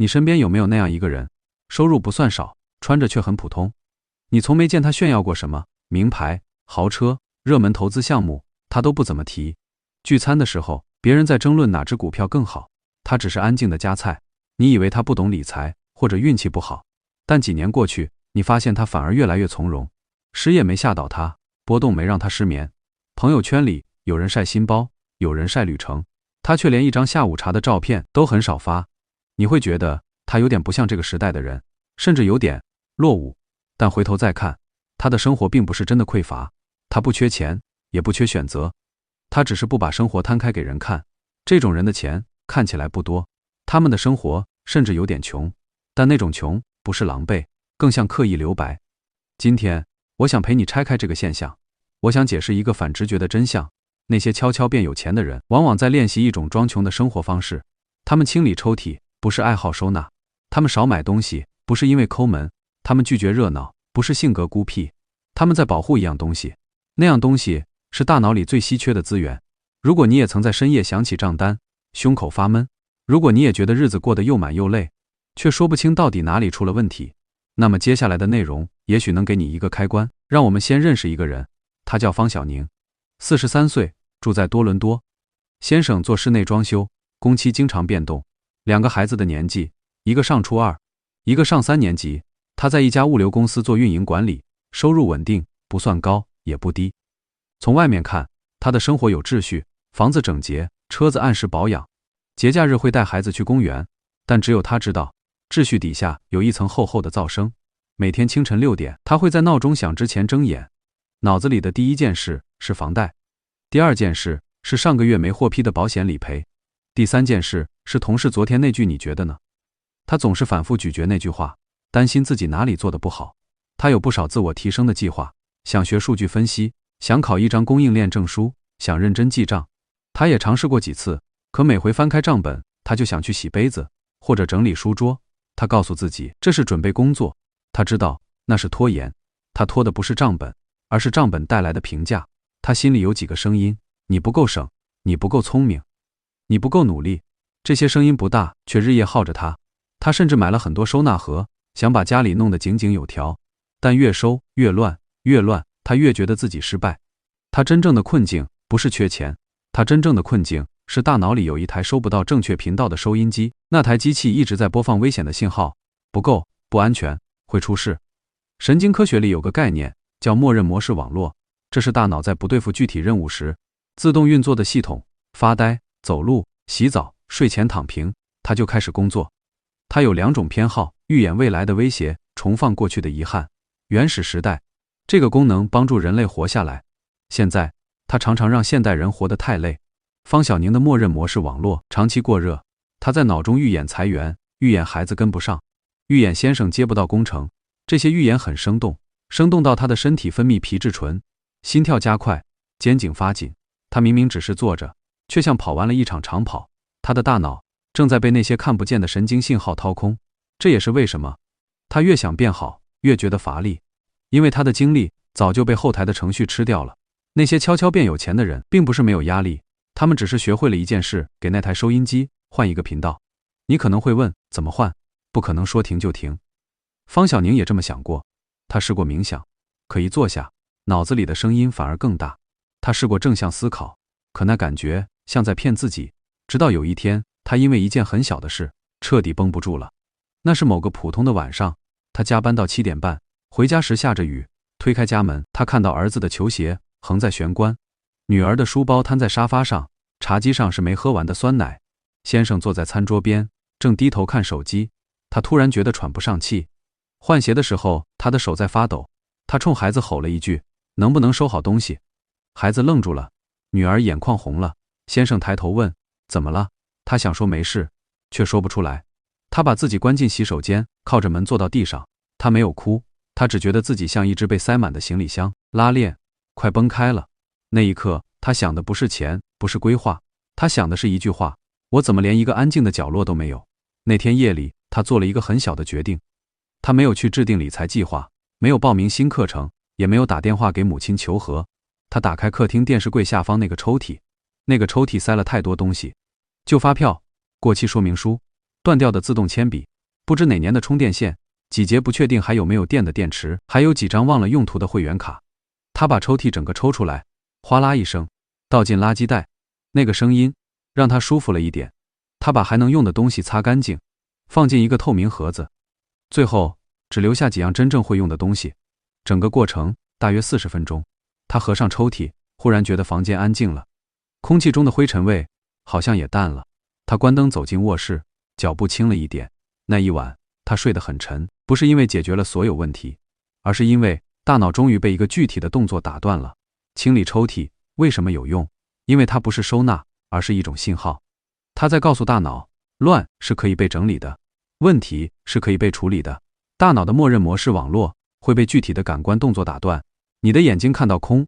你身边有没有那样一个人，收入不算少，穿着却很普通？你从没见他炫耀过什么名牌、豪车、热门投资项目，他都不怎么提。聚餐的时候，别人在争论哪只股票更好，他只是安静的夹菜。你以为他不懂理财，或者运气不好，但几年过去，你发现他反而越来越从容。失业没吓倒他，波动没让他失眠。朋友圈里有人晒新包，有人晒旅程，他却连一张下午茶的照片都很少发。你会觉得他有点不像这个时代的人，甚至有点落伍。但回头再看，他的生活并不是真的匮乏，他不缺钱，也不缺选择，他只是不把生活摊开给人看。这种人的钱看起来不多，他们的生活甚至有点穷，但那种穷不是狼狈，更像刻意留白。今天我想陪你拆开这个现象，我想解释一个反直觉的真相。那些悄悄变有钱的人，往往在练习一种装穷的生活方式。他们清理抽屉，不是爱好收纳；他们少买东西，不是因为抠门；他们拒绝热闹，不是性格孤僻。他们在保护一样东西，那样东西是大脑里最稀缺的资源。如果你也曾在深夜想起账单，胸口发闷；如果你也觉得日子过得又满又累，却说不清到底哪里出了问题，那么接下来的内容也许能给你一个开关。让我们先认识一个人，他叫方小宁，43岁，住在多伦多。先生做室内装修，工期经常变动，2个孩子的年纪，一个上初2，一个上3年级。他在一家物流公司做运营管理，收入稳定，不算高，也不低。从外面看，他的生活有秩序，房子整洁，车子按时保养，节假日会带孩子去公园。但只有他知道，秩序底下有一层厚厚的噪声。每天清晨6点，他会在闹钟响之前睁眼，脑子里的第一件事是房贷，第二件事是上个月没获批的保险理赔，第3件事是同事昨天那句你觉得呢？他总是反复咀嚼那句话，担心自己哪里做得不好。他有不少自我提升的计划，想学数据分析，想考一张供应链证书，想认真记账。他也尝试过几次，可每回翻开账本，他就想去洗杯子，或者整理书桌。他告诉自己，这是准备工作。他知道那是拖延，他拖的不是账本，而是账本带来的评价。他心里有几个声音，你不够省，你不够聪明，你不够努力。这些声音不大，却日夜耗着他。他甚至买了很多收纳盒，想把家里弄得井井有条，但越收越乱，越乱，他越觉得自己失败。他真正的困境不是缺钱，他真正的困境是大脑里有一台收不到正确频道的收音机，那台机器一直在播放危险的信号，不够，不安全，会出事。神经科学里有个概念叫默认模式网络，这是大脑在不对付具体任务时自动运作的系统。发呆、走路、洗澡、睡前躺平，他就开始工作。他有2种偏好，预演未来的威胁，重放过去的遗憾。原始时代，这个功能帮助人类活下来。现在，它常常让现代人活得太累。方小宁的默认模式网络长期过热，他在脑中预演裁员，预演孩子跟不上，预演先生接不到工程。这些预演很生动，生动到他的身体分泌皮质醇，心跳加快，肩颈发紧。他明明只是坐着，却像跑完了一场长跑。他的大脑正在被那些看不见的神经信号掏空。这也是为什么他越想变好，越觉得乏力，因为他的精力早就被后台的程序吃掉了。那些悄悄变有钱的人并不是没有压力，他们只是学会了一件事，给那台收音机换一个频道。你可能会问，怎么换？不可能说停就停。方小宁也这么想过，他试过冥想，可一坐下，脑子里的声音反而更大。他试过正向思考，可那感觉像在骗自己。直到有一天，他因为一件很小的事，彻底绷不住了。那是某个普通的晚上，他加班到7点半，回家时下着雨，推开家门，他看到儿子的球鞋横在玄关，女儿的书包摊在沙发上，茶几上是没喝完的酸奶。先生坐在餐桌边，正低头看手机。他突然觉得喘不上气。换鞋的时候，他的手在发抖。他冲孩子吼了一句，能不能收好东西？孩子愣住了，女儿眼眶红了。先生抬头问，怎么了？他想说没事，却说不出来。他把自己关进洗手间，靠着门坐到地上。他没有哭，他只觉得自己像一只被塞满的行李箱，拉链快崩开了。那一刻，他想的不是钱，不是规划，他想的是一句话，我怎么连一个安静的角落都没有？那天夜里，他做了一个很小的决定。他没有去制定理财计划，没有报名新课程，也没有打电话给母亲求和。他打开客厅电视柜下方那个抽屉，那个抽屉塞了太多东西，旧发票、过期说明书、断掉的自动铅笔，不知哪年的充电线，几节不确定还有没有电的电池，还有几张忘了用途的会员卡。他把抽屉整个抽出来，哗啦一声，倒进垃圾袋。那个声音让他舒服了一点。他把还能用的东西擦干净，放进一个透明盒子，最后只留下几样真正会用的东西。整个过程大约40分钟。他合上抽屉，忽然觉得房间安静了，空气中的灰尘味好像也淡了。他关灯走进卧室，脚步轻了一点。那一晚他睡得很沉，不是因为解决了所有问题，而是因为大脑终于被一个具体的动作打断了。清理抽屉为什么有用？因为它不是收纳，而是一种信号。它在告诉大脑，乱是可以被整理的，问题是可以被处理的。大脑的默认模式网络会被具体的感官动作打断。你的眼睛看到空，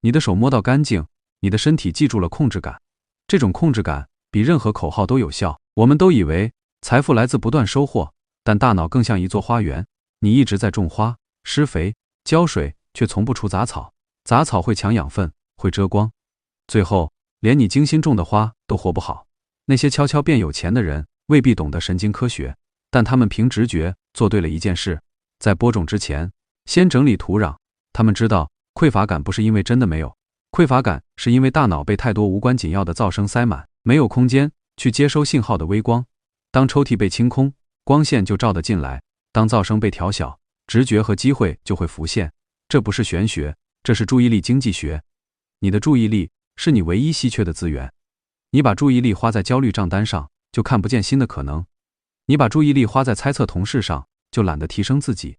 你的手摸到干净，你的身体记住了控制感。这种控制感比任何口号都有效。我们都以为财富来自不断收获，但大脑更像一座花园，你一直在种花、施肥、浇水，却从不除杂草。杂草会抢养分，会遮光，最后连你精心种的花都活不好。那些悄悄变有钱的人未必懂得神经科学，但他们凭直觉做对了一件事，在播种之前先整理土壤。他们知道匮乏感不是因为真的没有，匮乏感是因为大脑被太多无关紧要的噪声塞满，没有空间去接收信号的微光。当抽屉被清空，光线就照得进来；当噪声被调小，直觉和机会就会浮现。这不是玄学，这是注意力经济学。你的注意力是你唯一稀缺的资源。你把注意力花在焦虑账单上，就看不见新的可能；你把注意力花在猜测同事上，就懒得提升自己；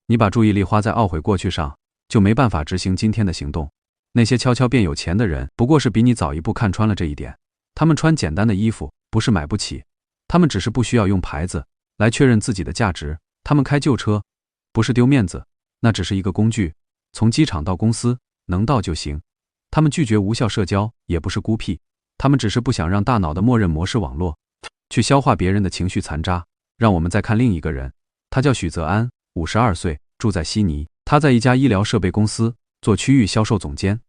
你把注意力花在懊悔过去上，就没办法执行今天的行动。那些悄悄变有钱的人，不过是比你早一步看穿了这一点。他们穿简单的衣服，不是买不起，他们只是不需要用牌子来确认自己的价值。他们开旧车，不是丢面子，那只是一个工具，从机场到公司，能到就行。他们拒绝无效社交，也不是孤僻，他们只是不想让大脑的默认模式网络去消化别人的情绪残渣。让我们再看另一个人，他叫许泽安，52岁，住在悉尼。他在一家医疗设备公司做区域销售总监，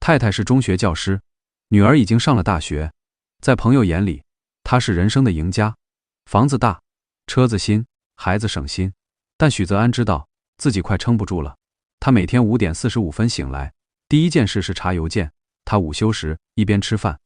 太太是中学教师，女儿已经上了大学。在朋友眼里，他是人生的赢家，房子大，车子新，孩子省心。但许泽安知道自己快撑不住了。他每天5点45分醒来，第一件事是查邮件。他午休时一边吃饭，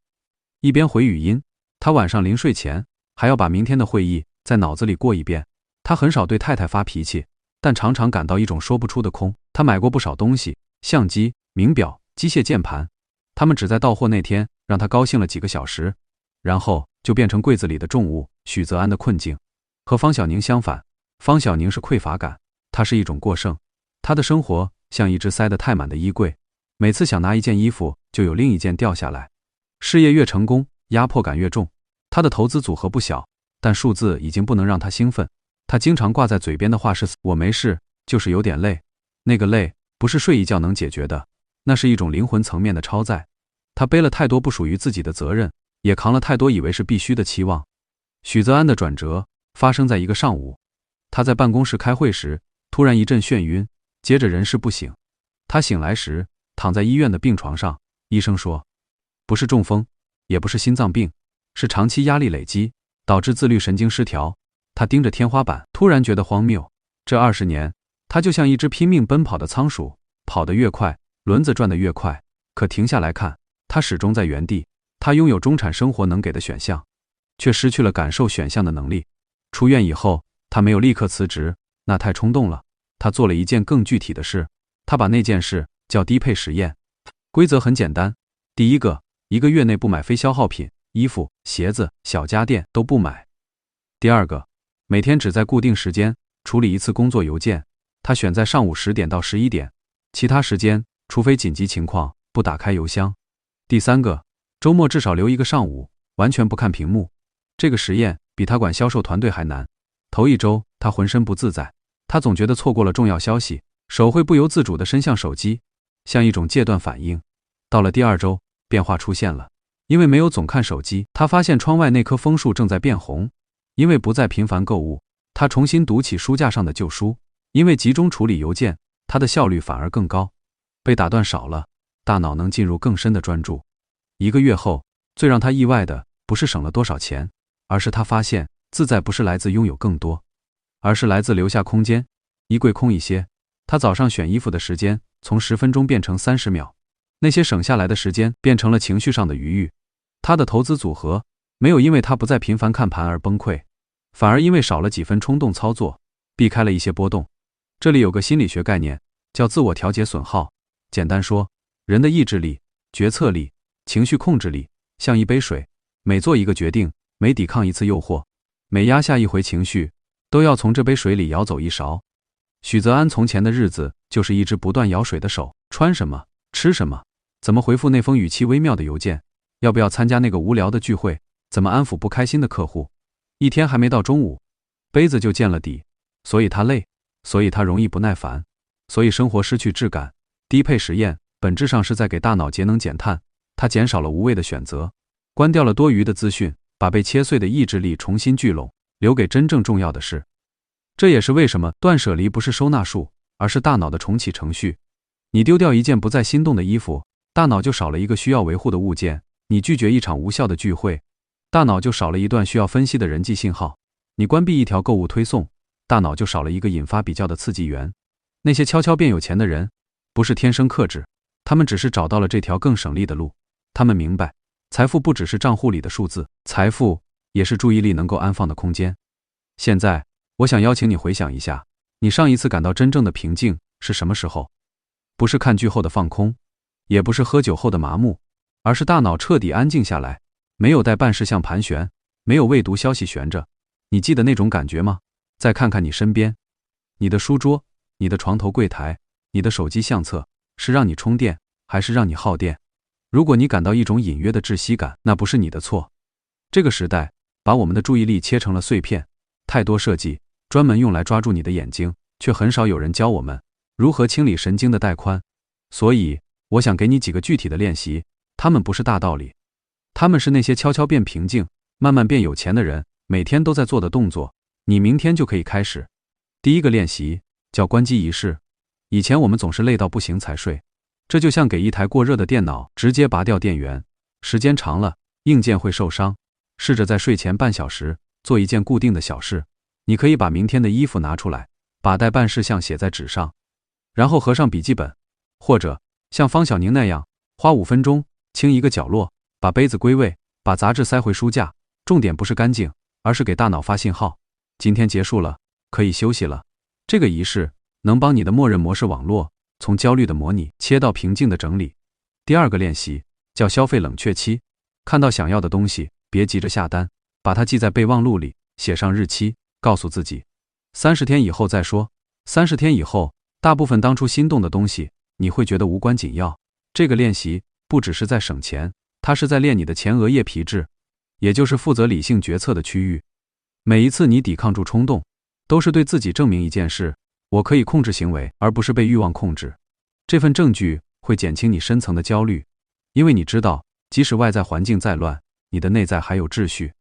一边回语音。他晚上临睡前还要把明天的会议在脑子里过一遍。他很少对太太发脾气，但常常感到一种说不出的空。他买过不少东西，相机、名表、机械键盘，他们只在到货那天让他高兴了几个小时，然后就变成柜子里的重物。许泽安的困境和方小宁相反，方小宁是匮乏感，它是一种过剩。他的生活像一只塞得太满的衣柜，每次想拿一件衣服，就有另一件掉下来。事业越成功，压迫感越重。他的投资组合不小，但数字已经不能让他兴奋。他经常挂在嘴边的话是我没事，就是有点累。那个累不是睡一觉能解决的，那是一种灵魂层面的超载。他背了太多不属于自己的责任，也扛了太多以为是必须的期望。许泽安的转折发生在一个上午，他在办公室开会时，突然一阵眩晕，接着人事不省。他醒来时躺在医院的病床上，医生说不是中风，也不是心脏病，是长期压力累积导致自律神经失调。他盯着天花板，突然觉得荒谬。这20年，他就像一只拼命奔跑的仓鼠，跑得越快，轮子转得越快。可停下来看，他始终在原地。他拥有中产生活能给的选项，却失去了感受选项的能力。出院以后，他没有立刻辞职，那太冲动了。他做了一件更具体的事，他把那件事叫低配实验。规则很简单，第一个，1个月内不买非消耗品，衣服、鞋子、小家电都不买。第二个，每天只在固定时间处理一次工作邮件，他选在上午10点到11点，其他时间除非紧急情况不打开邮箱。第三个，周末至少留1个上午完全不看屏幕。这个实验比他管销售团队还难。头1周他浑身不自在，他总觉得错过了重要消息，手会不由自主地伸向手机，像一种戒断反应。到了第2周，变化出现了。因为没有总看手机，他发现窗外那棵枫树正在变红。因为不再频繁购物，他重新读起书架上的旧书。因为集中处理邮件，他的效率反而更高。被打断少了，大脑能进入更深的专注。1个月后，最让他意外的不是省了多少钱，而是他发现自在不是来自拥有更多，而是来自留下空间。衣柜空一些，他早上选衣服的时间从10分钟变成30秒，那些省下来的时间变成了情绪上的余裕。他的投资组合没有因为他不再频繁看盘而崩溃，反而因为少了几分冲动操作，避开了一些波动。这里有个心理学概念叫自我调节损耗，简单说，人的意志力、决策力、情绪控制力像一杯水，每做一个决定，每抵抗一次诱惑，每压下一回情绪，都要从这杯水里舀走一勺。许泽安从前的日子就是一只不断舀水的手，穿什么，吃什么，怎么回复那封语气微妙的邮件，要不要参加那个无聊的聚会，怎么安抚不开心的客户。一天还没到中午，杯子就见了底，所以他累，所以他容易不耐烦，所以生活失去质感。低配实验本质上是在给大脑节能减碳，它减少了无谓的选择，关掉了多余的资讯，把被切碎的意志力重新聚拢，留给真正重要的事。这也是为什么断舍离不是收纳术，而是大脑的重启程序。你丢掉一件不再心动的衣服，大脑就少了一个需要维护的物件；你拒绝一场无效的聚会，大脑就少了一段需要分析的人际信号；你关闭一条购物推送，大脑就少了一个引发比较的刺激源。那些悄悄变有钱的人，不是天生克制，他们只是找到了这条更省力的路。他们明白，财富不只是账户里的数字，财富也是注意力能够安放的空间。现在，我想邀请你回想一下，你上一次感到真正的平静是什么时候？不是看剧后的放空，也不是喝酒后的麻木，而是大脑彻底安静下来，没有待办事项盘旋，没有未读消息悬着。你记得那种感觉吗？再看看你身边，你的书桌，你的床头柜台，你的手机相册，是让你充电，还是让你耗电？如果你感到一种隐约的窒息感，那不是你的错。这个时代把我们的注意力切成了碎片，太多设计专门用来抓住你的眼睛，却很少有人教我们如何清理神经的带宽。所以，我想给你几个具体的练习，他们不是大道理，他们是那些悄悄变平静、慢慢变有钱的人每天都在做的动作，你明天就可以开始。第一个练习叫关机仪式。以前我们总是累到不行才睡，这就像给一台过热的电脑直接拔掉电源，时间长了，硬件会受伤。试着在睡前半小时做一件固定的小事，你可以把明天的衣服拿出来，把待办事项写在纸上，然后合上笔记本，或者像方小宁那样花5分钟清一个角落，把杯子归位，把杂志塞回书架。重点不是干净，而是给大脑发信号，今天结束了，可以休息了。这个仪式能帮你的默认模式网络从焦虑的模拟切到平静的整理。第二个练习叫消费冷却期。看到想要的东西，别急着下单，把它记在备忘录里，写上日期，告诉自己30天以后再说。30天以后，大部分当初心动的东西你会觉得无关紧要。这个练习不只是在省钱，它是在练你的前额叶皮质，也就是负责理性决策的区域。每一次你抵抗住冲动，都是对自己证明一件事：我可以控制行为，而不是被欲望控制。这份证据会减轻你深层的焦虑，因为你知道，即使外在环境再乱，你的内在还有秩序。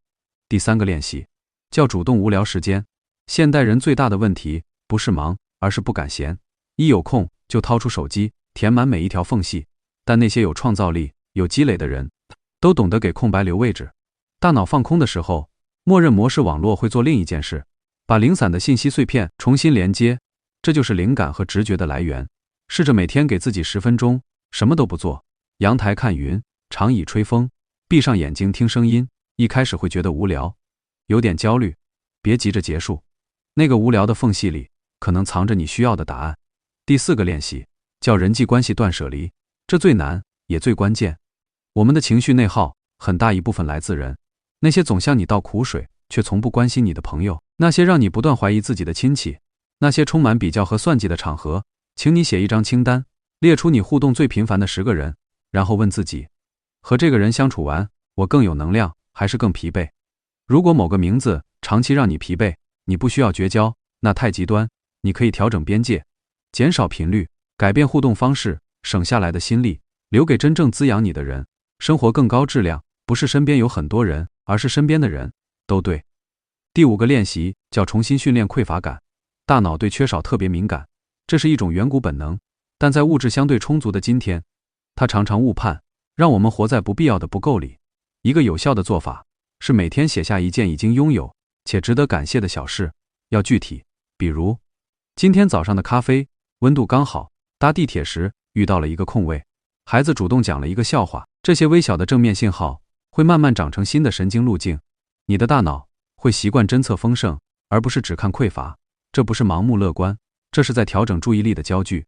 第三个练习叫主动无聊时间。现代人最大的问题不是忙，而是不敢闲。一有空就掏出手机，填满每一条缝隙。但那些有创造力、有积累的人，都懂得给空白留位置。大脑放空的时候，默认模式网络会做另一件事，把零散的信息碎片重新连接，这就是灵感和直觉的来源。试着每天给自己10分钟，什么都不做，阳台看云，长椅吹风，闭上眼睛听声音。一开始会觉得无聊，有点焦虑，别急着结束。那个无聊的缝隙里，可能藏着你需要的答案。第四个练习叫人际关系断舍离，这最难也最关键。我们的情绪内耗很大一部分来自人，那些总向你倒苦水却从不关心你的朋友，那些让你不断怀疑自己的亲戚，那些充满比较和算计的场合。请你写一张清单，列出你互动最频繁的10个人，然后问自己，和这个人相处完，我更有能量还是更疲惫？如果某个名字长期让你疲惫，你不需要绝交，那太极端，你可以调整边界，减少频率，改变互动方式，省下来的心力留给真正滋养你的人，生活更高质量。不是身边有很多人，而是身边的人都对。第五个练习叫重新训练匮乏感。大脑对缺少特别敏感，这是一种远古本能，但在物质相对充足的今天，它常常误判，让我们活在不必要的不够里。一个有效的做法是每天写下一件已经拥有且值得感谢的小事，要具体，比如，今天早上的咖啡温度刚好，搭地铁时遇到了一个空位，孩子主动讲了一个笑话，这些微小的正面信号会慢慢长成新的神经路径，你的大脑会习惯侦测丰盛，而不是只看匮乏。这不是盲目乐观，这是在调整注意力的焦距。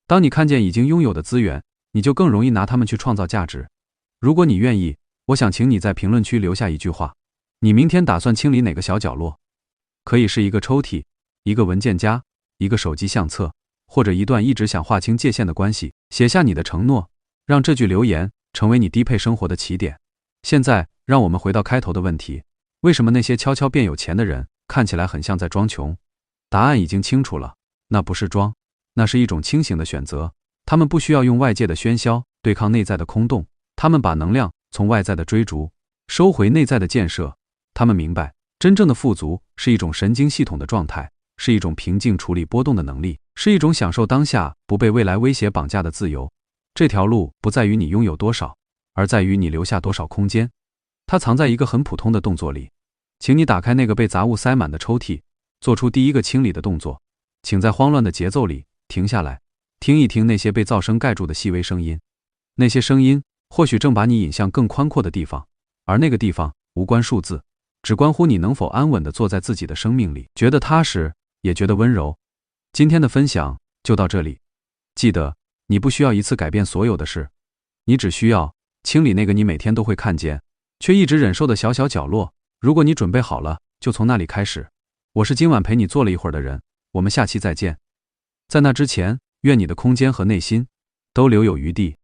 当你看见已经拥有的资源，你就更容易拿它们去创造价值。如果你愿意，我想请你在评论区留下一句话，你明天打算清理哪个小角落？可以是一个抽屉，一个文件夹，一个手机相册，或者一段一直想划清界限的关系。写下你的承诺，让这句留言成为你低配生活的起点。现在，让我们回到开头的问题，为什么那些悄悄变有钱的人看起来很像在装穷？答案已经清楚了，那不是装，那是一种清醒的选择。他们不需要用外界的喧嚣对抗内在的空洞，他们把能量从外在的追逐收回内在的建设。他们明白，真正的富足是一种神经系统的状态，是一种平静处理波动的能力，是一种享受当下不被未来威胁绑架的自由。这条路不在于你拥有多少，而在于你留下多少空间。它藏在一个很普通的动作里，请你打开那个被杂物塞满的抽屉，做出第一个清理的动作。请在慌乱的节奏里停下来，听一听那些被噪声盖住的细微声音。那些声音或许正把你引向更宽阔的地方，而那个地方无关数字，只关乎你能否安稳地坐在自己的生命里，觉得踏实，也觉得温柔。今天的分享就到这里。记得，你不需要一次改变所有的事，你只需要清理那个你每天都会看见，却一直忍受的小小角落。如果你准备好了，就从那里开始。我是今晚陪你坐了一会儿的人，我们下期再见。在那之前，愿你的空间和内心都留有余地。